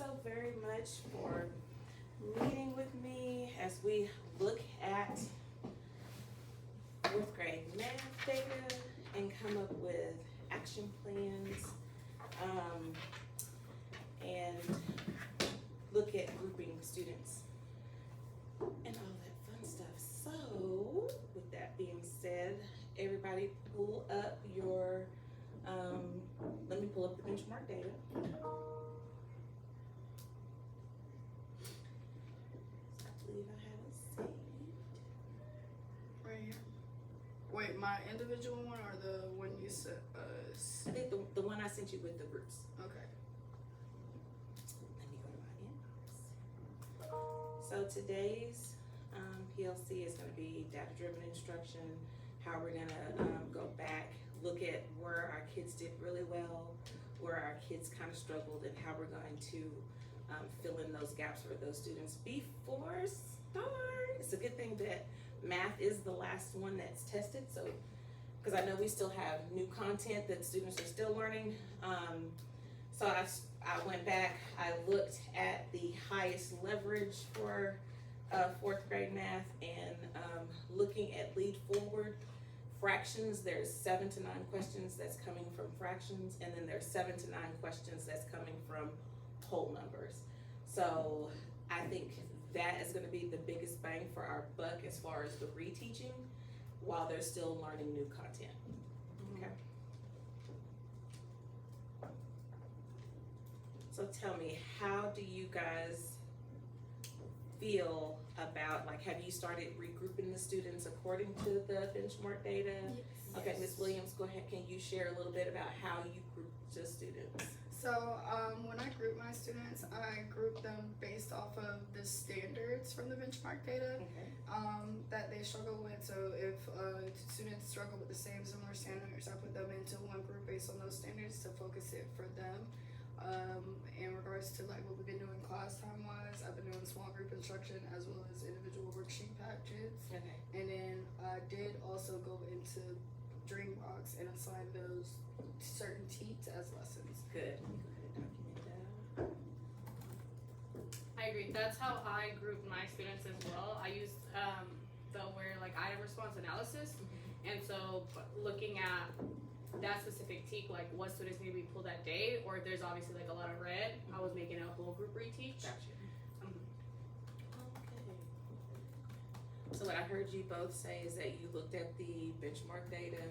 so very much for meeting with me as we look at fourth grade math data and come up with action plans, and look at grouping students and all that fun stuff. So, with that being said, everybody pull up your, let me pull up the benchmark data. I believe I have it saved. Right here. Wait, my individual one or the one you sent us? I think the one I sent you with the groups. Okay. Let me go to my inbox. So today's PLC is going to be data-driven instruction, how we're going to go back, look at where our kids did really well, where our kids kind of struggled, and how we're going to fill in those gaps for those students before start. It's a good thing that math is the last one that's tested, so because I know we still have new content that students are still learning. So I went back, I looked at the highest leverage for fourth grade math, and looking at lead forward fractions, there's 7 to 9 questions that's coming from fractions, and then there's 7 to 9 questions that's coming from whole numbers. So I think that is going to be the biggest bang for our buck as far as the reteaching while they're still learning new content. Okay. So tell me, how do you guys feel about, like, have you started regrouping the students according to the benchmark data? Yes. Okay, Ms. Williams, go ahead. Can you share a little bit about how you group the students? So when I group my students, I group them based off of the standards from the benchmark data Okay. that they struggle with. So if students struggle with the same similar standards, I put them into one group based on those standards to focus it for them. In regards to like what we've been doing class time wise, I've been doing small group instruction as well as individual worksheet patches. Okay. And then I did also go into Dreambox and assign those certain teats as lessons. Good. Go ahead and document that. I agree. That's how I group my students as well. I use the where like item response analysis, and so looking at that specific teak, like what students need to be pulled that day, or if there's obviously like a lot of red, I was making a whole group reteach. Gotcha. Mhm. Okay. So what I heard you both say is that you looked at the benchmark data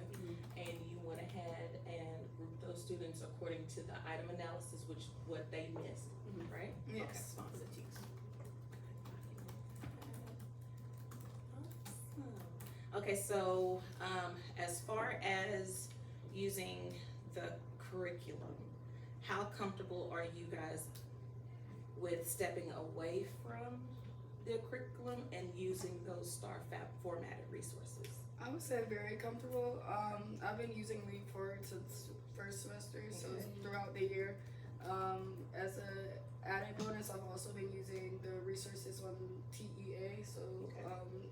and you went ahead and grouped those students according to the item analysis, which what they missed, right? Yes. Okay. Response to teaks. Awesome. Okay, so as far as using the curriculum, how comfortable are you guys with stepping away from the curriculum and using those STAR formatted resources? I would say very comfortable. I've been using Leap Forward since first semester, so Okay. throughout the year. As a added bonus, I've also been using the resources on TEA, so Okay.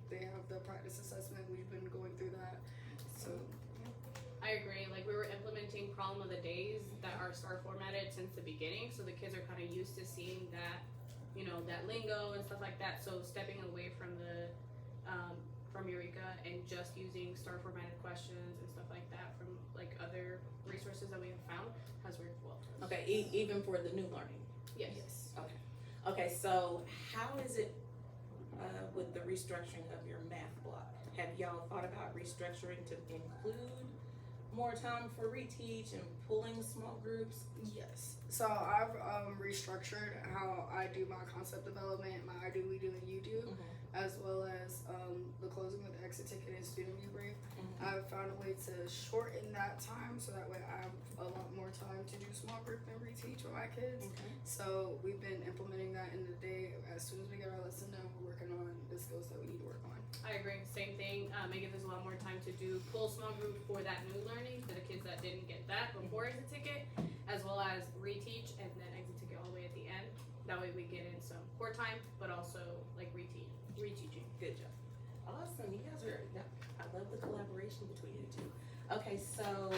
they have the practice assessment. We've been going through that. So I agree. Like we were implementing problem of the days that are star formatted since the beginning, so the kids are kind of used to seeing that, you know, that lingo and stuff like that. So stepping away from the from Eureka and just using star formatted questions and stuff like that from like other resources that we have found has worked well for us. Okay, even for the new learning. Yes. Okay, so how is it with the restructuring of your math block? Have y'all thought about restructuring to include more time for reteach and pulling small groups? yes, so I've restructured how I do my concept development, my I do, we do, and you do, as well as the closing with the exit ticket and student debrief. I've found a way to shorten that time so that way I have a lot more time to do small group and reteach with my kids. Okay. So we've been implementing that in the day. As soon as we get our lesson done, we're working on the skills that we need to work on. I agree. Same thing. It gives us a lot more time to do pull small group for that new learning for the kids that didn't get that before exit ticket, as well as reteach and then exit ticket all the way at the end. That way we get in some core time, but also like reteaching. Good job. Awesome. You guys are, I love the collaboration between you two. Okay, so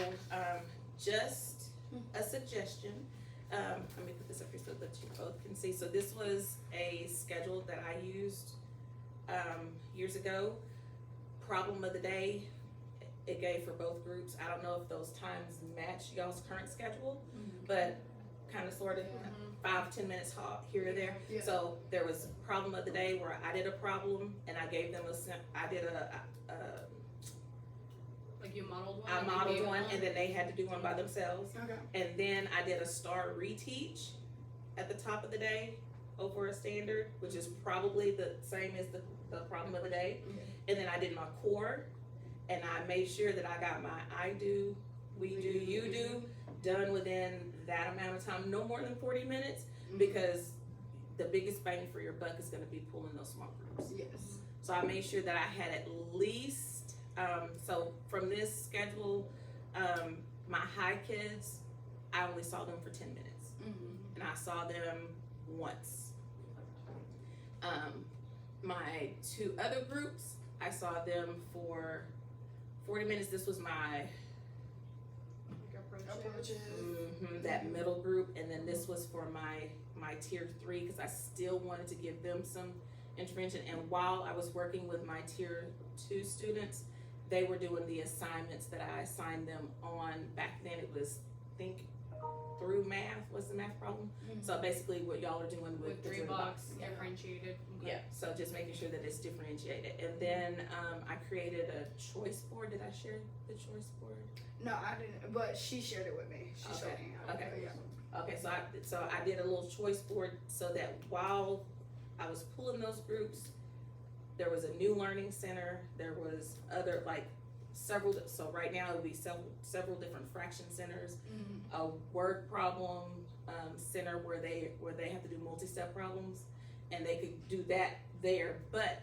just a suggestion. let me put this up here so that you both can see. So this was a schedule that I used, years ago. Problem of the day, it gave for both groups. I don't know if those times match y'all's current schedule, but kind of sort of 5-10 minutes here or there. Yeah. So there was problem of the day where I did a problem and I gave them I did Like you modeled one. I and you modeled gave one them and then they had to do one by themselves. Okay. And then I did a star reteach at the top of the day over a standard, which is probably the same as the problem of the day. And then I did my core, and I made sure that I got my I do, we do, you do done within that amount of time, no more than 40 minutes, because the biggest bang for your buck is going to be pulling those small groups. Yes. So I made sure that I had at least, so from this schedule, my high kids, I only saw them for 10 minutes. And I saw them once. My two other groups, I saw them for 40 minutes. This was my, Approaches. that middle group. And then this was for my tier 3, because I still wanted to give them some intervention. And while I was working with my tier 2 students, they were doing the assignments that I assigned them on. Back then it was Think Through Math was the math problem. So basically what y'all are doing with the 3 dream box, Yeah. differentiated. Yeah, so just making sure that it's differentiated. And then I created a choice board. Did I share the choice board? No, I didn't, but she shared it with me. She showed me how to Okay. do it, yeah. Okay, so I did a little choice board so that while I was pulling those groups, there was a new learning center. There was other several. So right now it would be several different fraction centers, a word problem center where they have to do multi-step problems, and they could do that there. But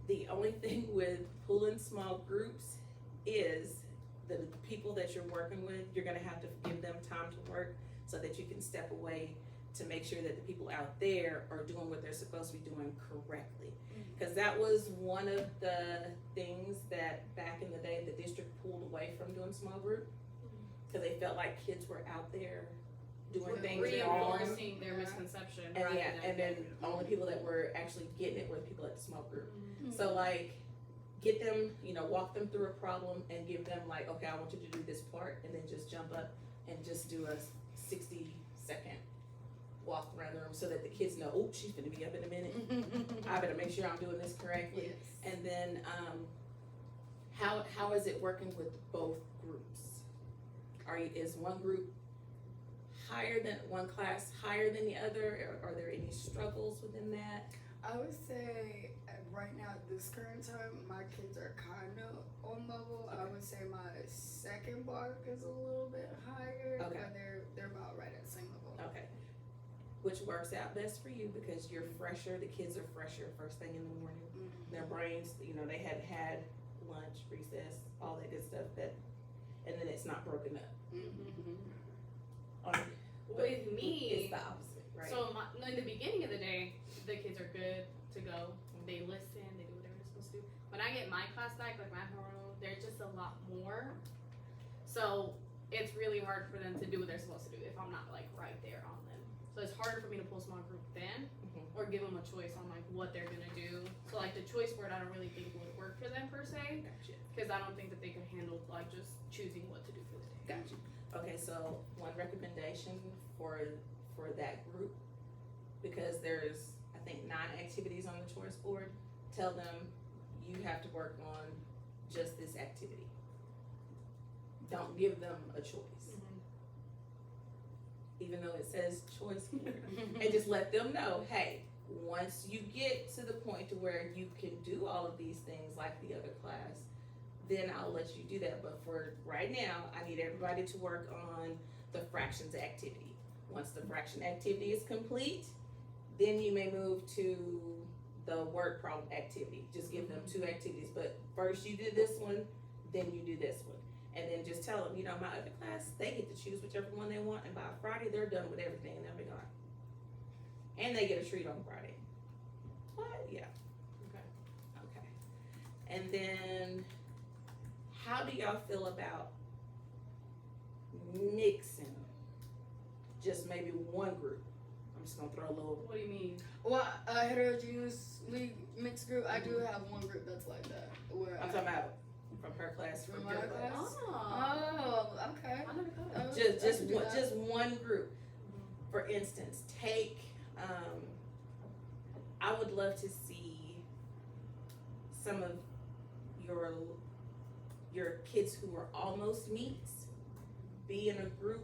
the only thing with pulling small groups is the people that you're working with, you're gonna have to give them time to work so that you can step away to make sure that the people out there are doing what they're supposed to be doing correctly. Because that was one of the things that back in the day the district pulled away from doing small group, because they felt like kids were out there doing things wrong. Reinforcing their misconception. And rather yeah, than- and then the only people that were actually getting it were the people at the small group. Mhm. So get them, walk them through a problem and give them okay, I want you to do this part, and then just jump up and just do a 60-second walk around the room so that the kids know, oh, she's gonna be up in a minute. I better make sure I'm doing this correctly. Yes. And then, how is it working with both groups? Is one group one class higher than the other? Are there any struggles within that? I would say right now at this current time, my kids are kind of on level. I would say my second block is a little bit higher, Okay. but they're about right at the same level. Okay. Which works out best for you because you're fresher, the kids are fresher first thing in the morning. Their brains, they had lunch, recess, all that good stuff, and then it's not broken up. With me, It's the opposite, right? so in the beginning of the day, the kids are good to go. They listen, they do whatever they're supposed to do. When I get my class back, like my homeroom, there's just a lot more. So it's really hard for them to do what they're supposed to do if I'm not right there on them. So it's harder for me to pull a small group then, or give them a choice on what they're gonna do. So the choice board, I don't really think would work for them per se, Gotcha. because I don't think that they could handle just choosing what to do for the day. Gotcha. Okay, so one recommendation for that group, because there's I think 9 activities on the choice board. Tell them you have to work on just this activity. Don't give them a choice, even though it says choice board, and just let them know, hey, once you get to the point to where you can do all of these things like the other class, then I'll let you do that. But for right now, I need everybody to work on the fractions activity. Once the fraction activity is complete, then you may move to the word problem activity. Just give them 2 activities, but first you do this one, then you do this one. And then just tell them, my other class, they get to choose whichever one they want, and by Friday they're done with everything and they'll be gone. And they get a treat on Friday. What? Yeah. Okay. And then, how do y'all feel about mixing just maybe one group. I'm just gonna throw a little. What do you mean? Well, a heterogeneously mixed group, I do have one group that's like that. Where I'm talking about from her class, from From your my class. class? Oh, Oh, okay. I never thought of that. Just one group. For instance, take. I would love to see some of your kids who are almost meets be in a group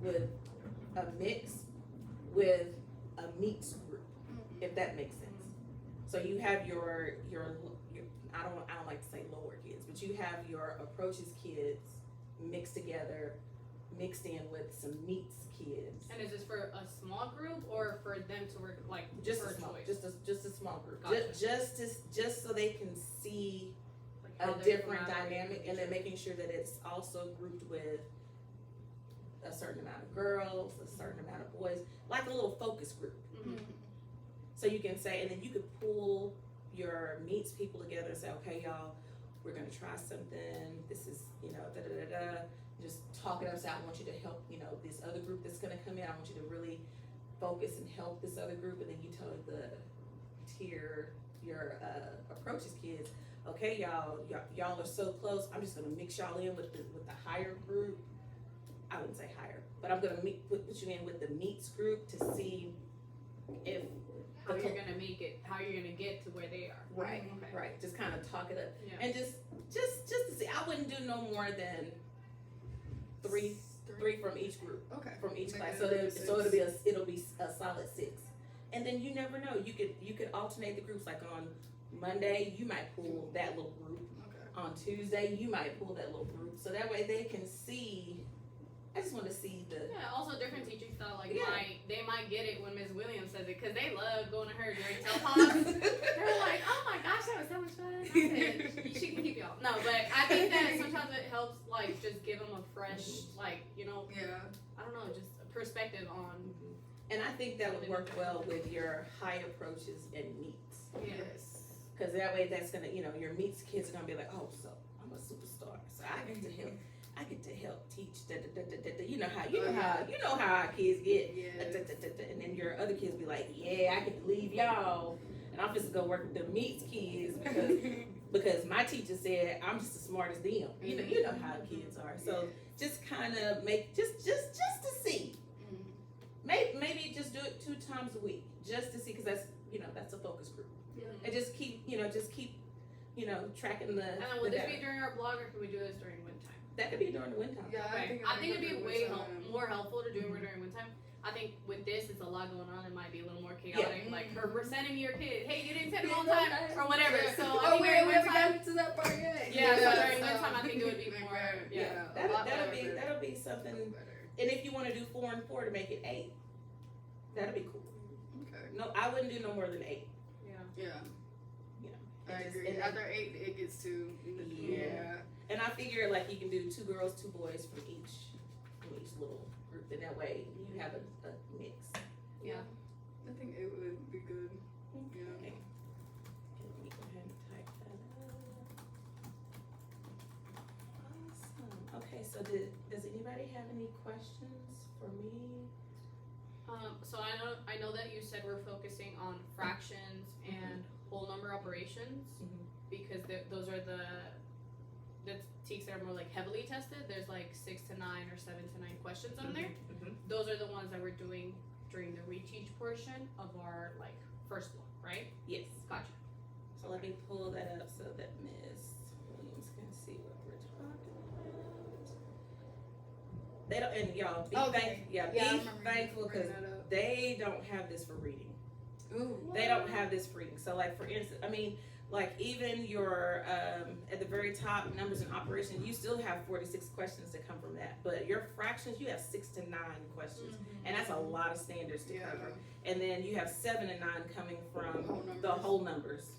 with a mix with a meets group, if that makes sense. So you have your I don't like to say lower kids, but you have your approaches kids mixed together, mixed in with some meets kids. And is this for a small group or for them to work like Just for a small, choice? just a small group. Gotcha. Just so they can see Like a how they're different collaborating dynamic, with and then each making sure that it's also grouped with a certain amount of girls, a certain amount of boys, like a little focus group. other. Mhm. So you can say, and then you could pull your meets people together and say, okay, y'all, we're gonna try something. This is, da da da da. Just talk it up. So I want you to help, this other group that's gonna come in. I want you to really focus and help this other group. And then you tell your approaches kids, okay, y'all are so close. I'm just gonna mix y'all in with the higher group. I wouldn't say higher, but I'm gonna put you in with the meets group to see if How you're gonna make it? How you're gonna get to where they are? right, Okay. right. Just kind of talk it up, Yeah. and just to see. I wouldn't do no more than three from each group, Okay. from each Make class. it So a so it'll be a solid 6, and then you never know. You could alternate the groups. Like on Monday, you might pull that little group. Okay. On Tuesday, you might pull that little group. So that way they can see. I just want to see the. Yeah, also different teaching style. Like Yeah. they might get it when Ms. Williams says it because they love going to her during teletalks. They're like, oh my gosh, that was so much fun. I said, she can keep y'all. No, but I think that sometimes it helps, like, just give them a fresh, like, Yeah. I don't know, just a perspective on. And I think that would work well with your high approaches and meets. Yeah. Yes. Because that way that's gonna, your meets kids are gonna be like, oh, so I'm a superstar. So I get to help teach. You know how our kids get. Yeah. And then your other kids be like, yeah, I get to leave y'all, and I'm just gonna go work with the meets kids because my teacher said I'm just as smart as them. You know how kids are. So just kind of make just to see. Maybe just do it 2 times a week, just to see, because that's a focus group, and just keep tracking the. And then will the this data. be during our blog, or can we do this during wind time? That could be during the winter. Yeah, Okay. I I think it'd be way more helpful to do it Mhm. during wind time. I think with this, it's a lot going on. It might be a little more chaotic. Yeah. Like her sending me your kid, hey, you didn't send him on time, or whatever. So I Oh, think wait, during we wind haven't time. gotten to that part yet. Yeah, so during wind time, I think it would be more. Yeah. That'll be something. And if you want to do 4 and 4 to make it 8, that'd be cool. Okay. No, I wouldn't do no more than 8. Yeah. I It just- agree. and- After 8, it gets too. Yeah. And I figure like you can do 2 girls, 2 boys from each little group, and that way you have a mix. Yeah. I think it would be good. Yeah. Okay. Let me go ahead and type that up. Awesome. Okay, so does anybody have any questions for me? So I know that you said we're focusing on fractions and whole number operations because those are the TEKs that are more like heavily tested. There's like 6 to 9 or 7 to 9 questions on there. Those are the ones that we're doing during the reteach portion of our like first block, right? Yes. Gotcha. So let me pull that up so that Ms. Williams can see what we're talking about. They don't, and y'all be Okay. be I remember you thankful because bringing that up. they don't have this for reading. Ooh. They don't have this for reading. So like for instance, I mean, like even your at the very top numbers and operations, you still have 46 questions that come from that. But your fractions, you have 6 to 9 questions, and that's a lot of standards to Yeah. cover. And then you have 7 and 9 coming from Whole numbers. the whole numbers.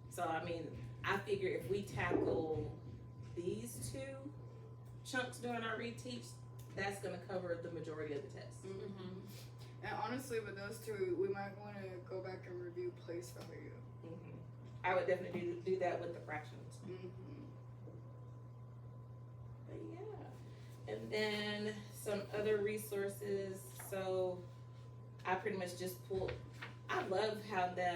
So I mean, I figure if we tackle these 2 chunks during our reteach, that's gonna cover the majority of the test. And honestly, with those 2, we might want to go back and review place value. I would definitely do that with the fractions. But yeah. And then some other resources. So I pretty much just pulled. I love how the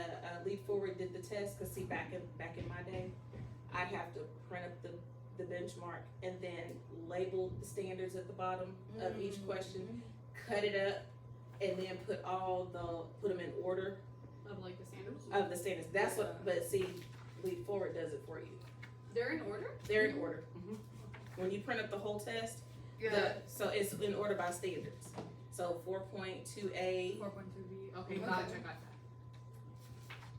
Lead Forward did the test, because see, back in my day, I'd have to print up the benchmark and then label the standards at the bottom of each question, cut it up, and then put them in order Of like the standards. of the standards. That's what. But see, Lead Forward does it for you. They're in order. They're in order. When you print up the whole test, so it's in order by standards. So 4.2A, 4.2B. Okay, Okay. gotcha.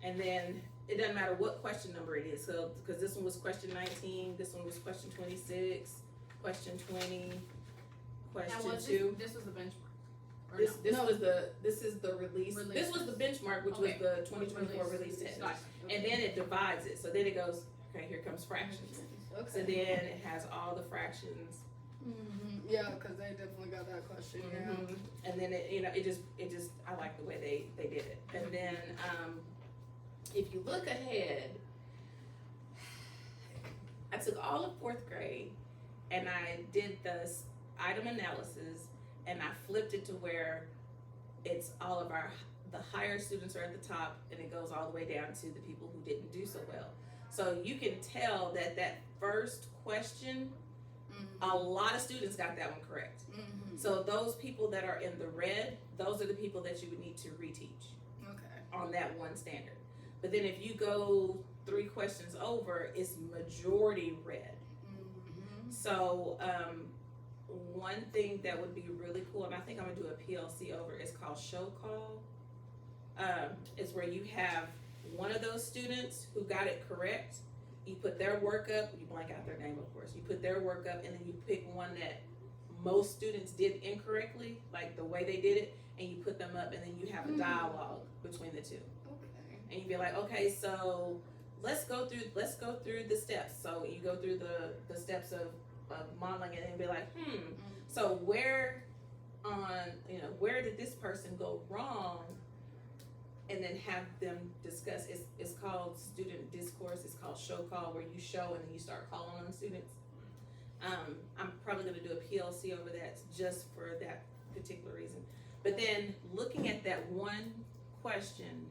and then it doesn't matter what question number it is. So because this one was question 19, this one was question 26, question 20, And question was 2. this was the benchmark. Or This no? this is the release. This was the benchmark, which Okay. was the 2024 release test. Gotcha. And then it divides it. So then it goes, okay, here comes fractions. So then it has all the fractions. Yeah, because they definitely got that question. Yeah. And then it just I like the way they did it. And then if you look ahead, I took all of 4th grade and I did the item analysis, and I flipped it to where it's all of the higher students are at the top, and it goes all the way down to the people who didn't do so well. So you can tell that first question, a lot of students got that one correct. So those people that are in the red, those are the people that you would need to reteach on that one standard. But then if you go 3 questions over, it's majority red. So one thing that would be really cool, and I think I'm gonna do a PLC over, is called Show Call. It's where you have one of those students who got it correct. You put their work up, you blank out their name, of course. You put their work up, and then you pick one that most students did incorrectly, like the way they did it, and you put them up, and then you have a dialogue between the two. And you'd be like, okay, so let's go through the steps. So you go through the steps of modeling, and then be like, so where did this person go wrong? And then have them discuss. It's called student discourse. It's called Show Call, where you show and then you start calling on students. I'm probably going to do a PLC over that just for that particular reason. But then looking at that one question,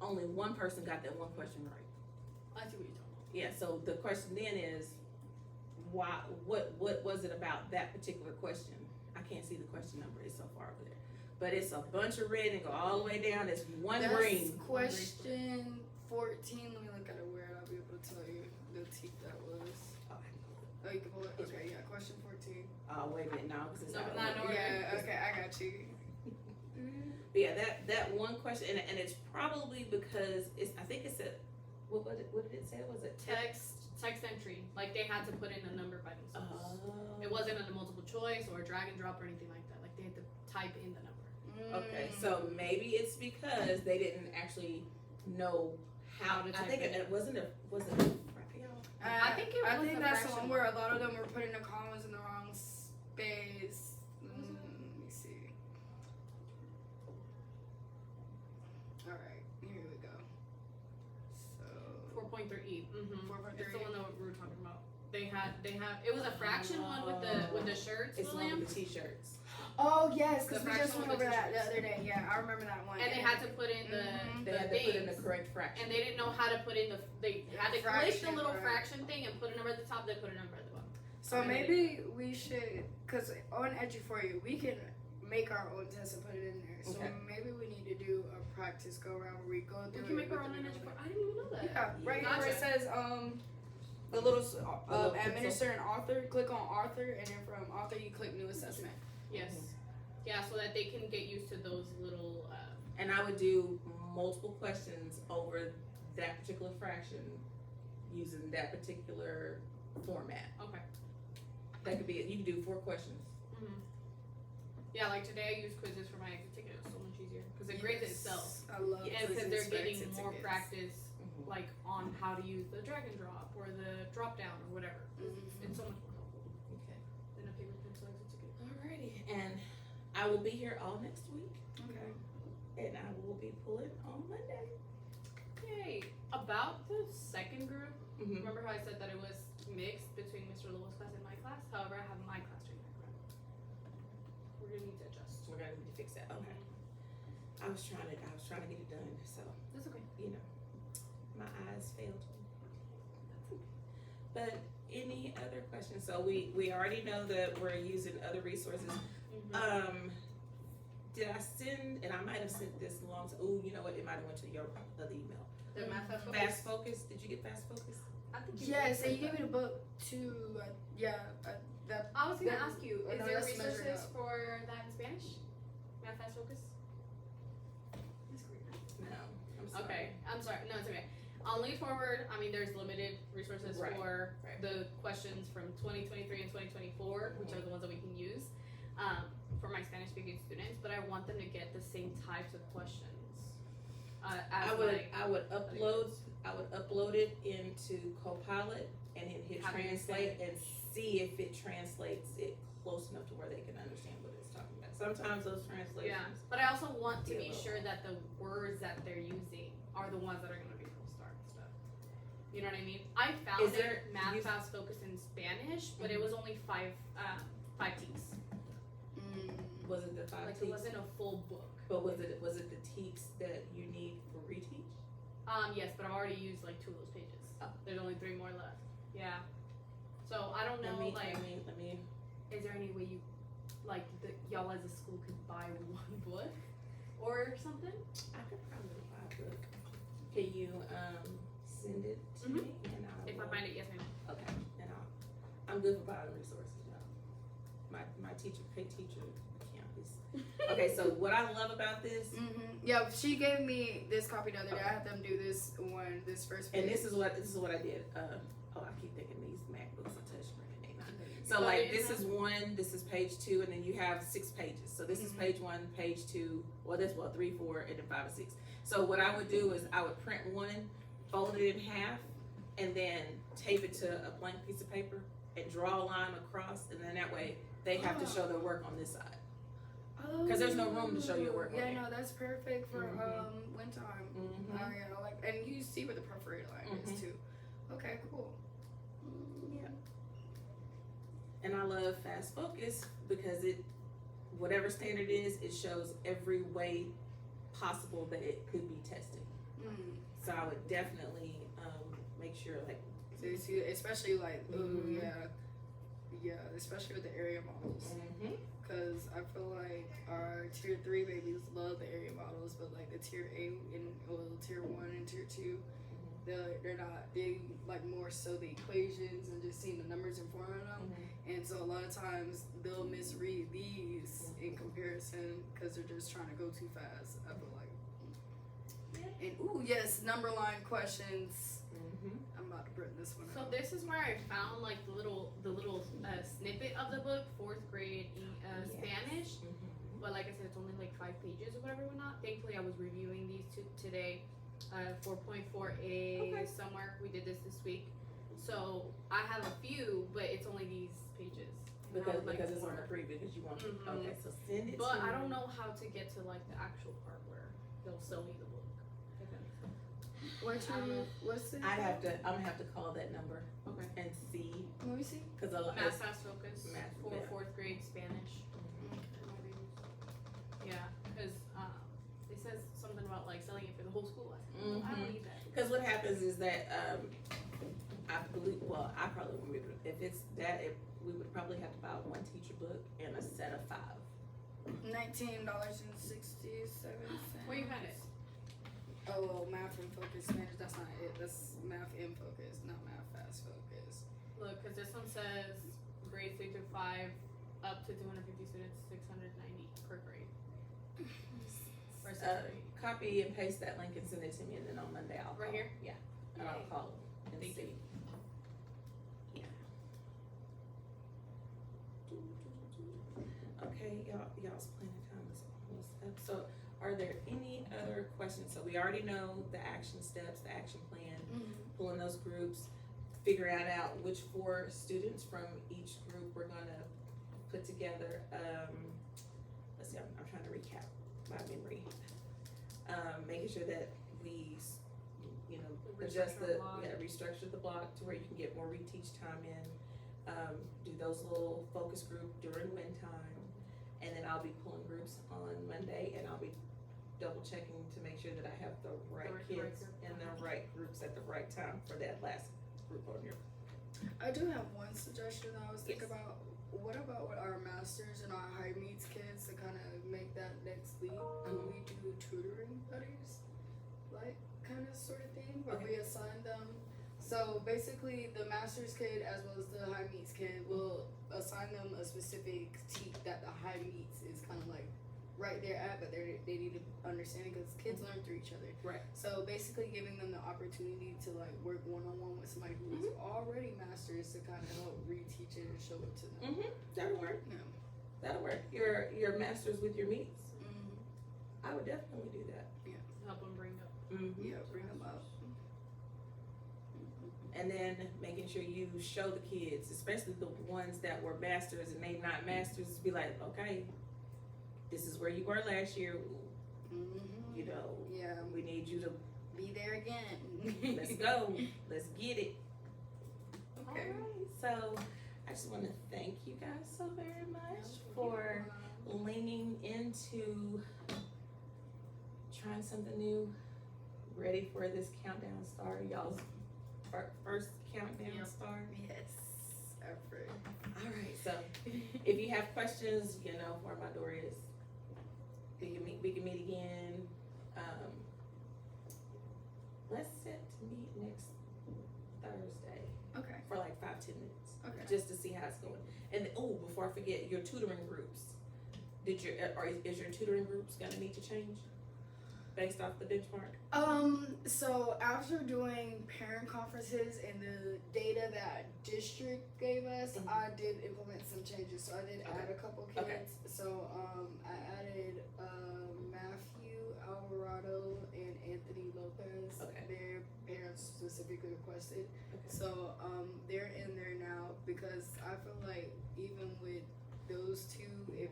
only one person got that one question right. I see what you're talking about. Yeah, so the question then is, what was it about that particular question? I can't see the question number, it's so far over there. But it's a bunch of red and go all the way down, it's one green. Question 14, let me look at it where I'll be able to tell you the team that was. Oh, you can pull it? Okay, yeah, question 14. Oh, wait a minute, no, because it's No, not not over. order. Yeah, okay, I got you. But yeah, that one question, and it's probably because I think it's a, what did it say? Was it Text entry. Like they had to put in a number by themselves. Oh. It wasn't a multiple choice or a drag and drop or anything like that. Like they had to type in the number. Okay, so maybe it's because they didn't actually know how to. I think it was it Raphael? I think it was I think a that's the fraction one where a lot of them were putting the commas in the wrong space. Let me see. Alright, here we go. So 4.3E. Mm-hmm. 4.3. It's the one that we were talking about. They had. It was a fraction one with the shirts, It's the one William. with the t-shirts. Oh yes, because The we just fraction went with over the that the teachers. other day. Yeah, I remember that one. And they had to put in the They had to put in the correct fraction. and they didn't know how to put in they had to click the Fraction, little right. fraction thing and put a number at the top. They put a number at the bottom. So maybe we should, because on Edu4U, we can make our own test and put it in there. So Okay. maybe we need to do a practice go around where we go We through can it make our with own the energy. number. I didn't even know that. Yeah, right here where it Gotcha. says a little little administer and author. Click on author, and then from author you click new assessment. Yes. Yeah, so that they can get used to those little. And I would do multiple questions over that particular fraction using that particular format. Okay. That could be it. You could do 4 questions. Mm-hmm. Yeah, like today I used quizzes for my exit ticket. It was so much easier because it grades itself. I love And because quizzes they're for getting exit more tickets. practice, like on how to use the drag and drop or the drop down or whatever. It's so much more helpful Okay. than a paper pencil exit ticket. Alrighty. And I will be here all next week. Okay. And I will be pulling on Monday. Yay! About the second group, Mm-hmm. remember how I said that it was mixed between Mr. Lowell's class and my class? However, I have my class doing that class. wanted me to fix that. Okay. I was trying to get it done, so That's okay. you know, my eyes failed me. But any other questions? So we already know that we're using other resources. Did I send? And I might have sent this along to. Oh, you know what? It might have went to your other email. The math fast focus. Fast Focus. Did you get Fast Focus? I think Yes, and you gave me the book to, that. I was gonna that- ask you, oh, is no, there that's measured resources up. for that in Spanish? Math fast focus? No. I'm sorry. Okay, I'm sorry. No, it's okay. On Lead Forward, I mean, there's limited resources Right, for right. the questions from 2023 and 2024, which are the ones that we can use for my Spanish-speaking students. But I want them to get the same types of questions. I would upload it into Copilot and then hit Have it in translate and see if it translates it close enough to where they can understand what it's talking about. Sometimes those translations. Yeah, but I also want to Yeah, be well. sure that the words that they're using are the ones that are going to be full start stuff. You know what I mean? I found Is there- Math you- Fast Focus in Spanish, but it was only five teaks. Was it the five Like it teaks? wasn't a full book. But was it the teaks that you need for reteach? Yes, but I've already used like 2 of those pages. Oh. There's only 3 more left. Yeah. So I don't know. Let like, me. is there any way you, like, y'all as a school could buy one book or something? I could probably buy a book. Can you send it to me and I If I will- find it, yes, ma'am. Okay, and I'm good for buying resources, y'all. My paid teacher account is okay. So what I love about this, Yeah, she gave me this copy the other day. I had them do this first page. and this is what I did. I keep thinking these MacBooks are touchscreen and they not. So Oh, like yeah, this is 1, this is page 2, and then you have 6 pages. So this is page 1, page 2. Well, that's 3, 4, and then 5 and 6. So what I would do is I would print one, fold it in half, and then tape it to a blank piece of paper and draw a line across, and then that way they have to show their work on this side. 'Cause there's no room to show your work on Yeah, there. no, that's perfect for Mhm. wind time. Mhm. Yeah, like, and you see where the perforated line is too. Okay, cool. Yeah. And I love Fast Focus because whatever standard it shows every way possible that it could be tested. So I would definitely make sure, like, So you see, especially like, Mhm. yeah, especially with the area models, because I feel like our tier 3 babies love the area models, but like the tier 8 and tier 1 and tier 2, they're not. They like more so the equations and just seeing the numbers and forming them. And so a lot of times they'll misread these in comparison because they're just trying to go too fast. I feel like. And yes, number line questions. I'm about to print this one So out. this is where I found like the little snippet of the book, 4th grade Spanish. But like I said, it's only like 5 pages or whatever, whatnot. Thankfully, I was reviewing these today. 4.4a Okay. somewhere. We did this week. So I have a few, but it's only these pages. And I Because would like it's on more. the preview because you want to. Mhm. Okay, so send it. But to I me. don't know how to get to like the actual part where they'll sell me the book. If that makes sense. What's the? I'm gonna have to call that number Okay. and see Let me see. because a lot. Math Fast Focus Math, for yeah. 4th grade Spanish. Yeah, because it says something about like selling it for the whole school. I said, I don't need that. Because what happens is that I believe. Well, I probably wouldn't be able to, if it's that. We would probably have to buy 1 teacher book and a set of 5. $19.67. Where you find it? Oh well, Math and Focus Spanish. That's not it. That's Math in Focus, not Math Fast Focus. Look, because this one says grades 3 through 5, up to 250 students, 690 per grade. For 6th grade. Copy and paste that link and send it to me, and then on Monday I'll Right call. here? Yeah, and I'll Yay. call them and Thank see. you. Okay, y'all's planning time is almost up. So, are there any other questions? So we already know the action steps, the action plan, pulling those groups, figuring out which 4 students from each group we're gonna put together. Let's see, I'm trying to recap my memory. Making sure that we, adjust restructure the block to where you can get more reteach time in. Do those little focus group during win time. and then I'll be pulling groups on Monday, and I'll be double checking to make sure that I have the right right kids group. in the right groups at the right time for that last group on your. I do have one suggestion I was thinking Yes. about. What about with our masters and our high meets kids to kind of make that next leap? Could we do tutoring buddies, like kind of sort of thing, where we assign them? So basically, the masters kid as well as the high meets kid will assign them a specific teak that the high meets is kind of like right there at, but they need to understand it because kids learn through each other. Right. So basically, giving them the opportunity to like work one on one with somebody who is already masters to kind of help reteach it and show it to them. That'll work. Yeah. That'll work. Your masters with your meets. Mm-hmm. I would definitely do that. Help them bring up. Yeah, bring them up. And then making sure you show the kids, especially the ones that were masters and they not masters, be like, okay, this is where you were last year. You know, Yeah, we need you to be there again. let's go, let's get it. Okay. Alright, so I just want to thank you guys so very much for leaning into trying something new, ready for this countdown star, y'all's first countdown star. Yes, effort. All right, so if you have questions, you know where my door is. We can meet again. Let's set to meet next Thursday Okay. for like 5-10 minutes, Okay. just to see how it's going. And before I forget, your tutoring groups. Is your tutoring groups gonna need to change based off the benchmark? So after doing parent conferences and the data that district gave us, I did implement some changes. So I did add a couple kids. Okay. So I added Matthew Alvarado and Anthony Lopez. Okay. Their parents specifically requested. Okay. So they're in there now because I feel like even with those two, if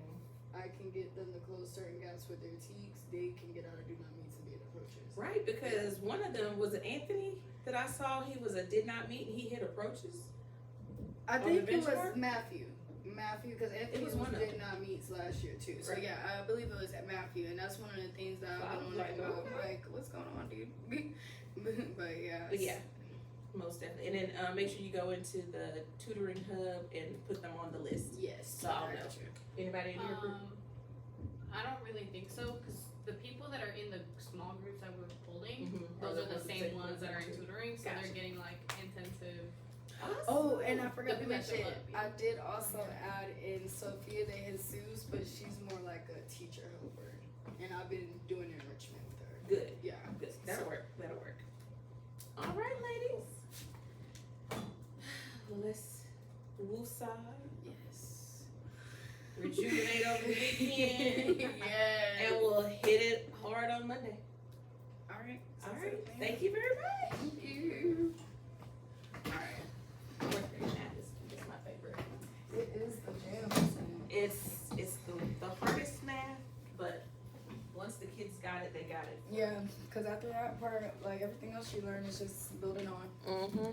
I can get them to close certain gaps with their teaks, they can get out of do not meets and be at approaches. Right, because one of them was it Anthony that I saw. He was a did not meet, and he hit approaches. I On think the it was benchmark? Matthew, because Anthony was was one of did not meets last year too. So Right. yeah, I believe it was at Matthew, and that's one of the things that So I I've was been wondering like, about. okay. Like, what's going on, dude? But yeah. But yeah, most definitely. And then make sure you go into the tutoring hub and put them on the list. Yes. So I'll know. Anybody in your group? I don't really think so because the people that are in the small groups that we're holding, Mhm. those are the ones same ones that are in too. tutoring, so Gotcha. they're getting like intensive. Oh, and I forgot to The people that show mention, up, I did also add in Sophia de Jesus, but she's more like a teacher helper, and I've been doing enrichment with her. Good. Yeah. Good. That'll work. That'll work. All right, ladies. Let's woosah, Yes. rejuvenate over the weekend, Yes. and we'll hit it hard on Monday. All right. All right. Thank you very much. Thank you. All right. Fourth grade math is my favorite. It is the jam. Isn't it? It's the hardest math, but once the kids got it, they got it. Yeah, because after that part, like everything else you learn is just building on. Mm-hmm.